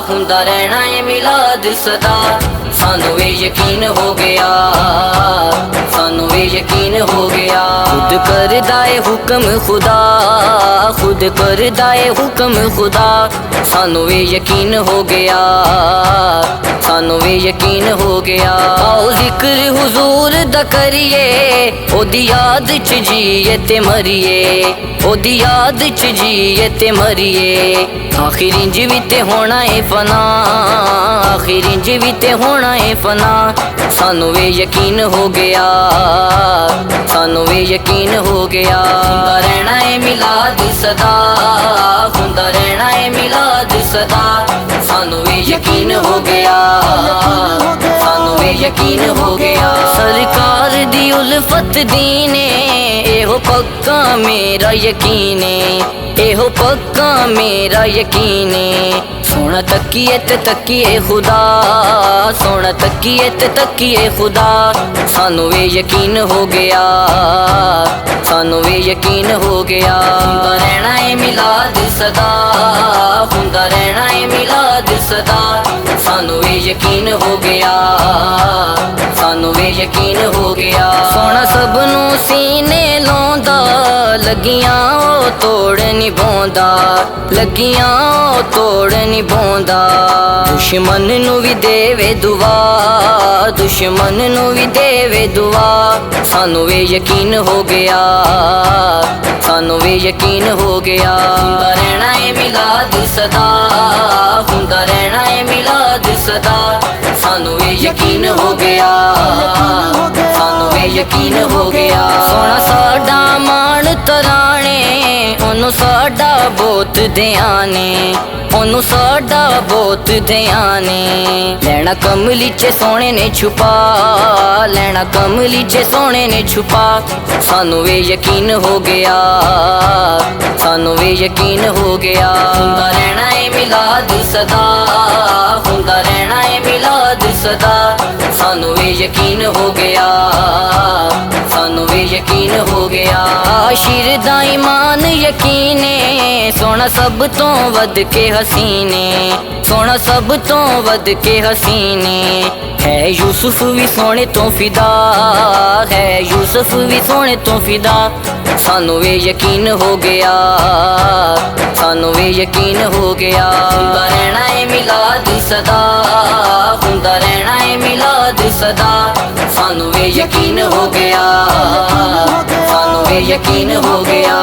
हुंदा रहना है मिलाद सदा। सानू वे यकीन हो गया, सानू वे यकीन हो गया। खुद करदा है हुक्म खुदा, खुद करदा है हुक्म खुदा। सानू वे यकीन हो गया, सानू वे यकीन हो गया। आओ जिक्र हुजूर दा करिए, ओदी याद च जिए ते मरिए, ओदी याद च जिए ते मरिए। आखिर इंज भी ते होना है फना, आखिर इंज भी ते होना है फना। सानू वे यकीन हो गया, सानू वे यकीन हो गया। हुंदा रहना है मिलाद सदा, हुंदा रहना है मिलाद सदा। सानू वे यकीन हो गया, सानू वे यकीन हो गया। सरकार दी उल्फत दीने, एहो पक्का मेरा यकीन है, एहो पक्का मेरा यकीन है। सोना तकिए ते तकिए खुदा, सोना तकिए ते तकिए खुदा। सानू वे यकीन हो गया, सानू वे यकीन हो गया। हुंदा रहना है मिलाद सदा, हुंदा रहना है मिलाद सदा। सानू वे यकीन हो गया, सानू वे यकीन हो गया। सोना सबनू सीने लौंदा, लगियां ओ तोड़ निभांदा, लगियां ओ तोड़ निभांदा। दुश्मन नू भी देवे दुआ, दुश्मन नू भी देवे दुआ। सानू वे यकीन हो गया, सानू वे यकीन हो गया। हुंदा रहना है मिलाद सदा, हुंदा रहना है मिलाद सदा। सानू वे यकीन हो गया, सानू वे यकीन हो गया। सोना साडा मान तराने, ओनू साडा बहुत ध्याने, ओनू साडा बहुत ध्याने। लैना कमली च सोने ने छुपा, लैना कमली च सोने ने छुपा। सानू वे यकीन हो गया, सानू वे यकीन हो गया। हुंदा रहना है मिलाद सदा, हुंदा रहना है मिलाद सदा। सानू वे यकीन हो गया, सानू वे यकीन हो गया। आशिर दा ईमान यकीने, सोना सब तो वध के हसीने, सोना सब तो वध के हसीने। है यूसुफ भी सोने तो फिदा, है यूसुफ भी सोने तो फिदा। सानू वे यकीन हो गया, सानू वे यकीन हो गया। हुंदा रहना है मिलाद सदा, हुंदा रहना है मिलाद सदा। सानू वे यकीन हो गया, सानू वे यकीन हो गया।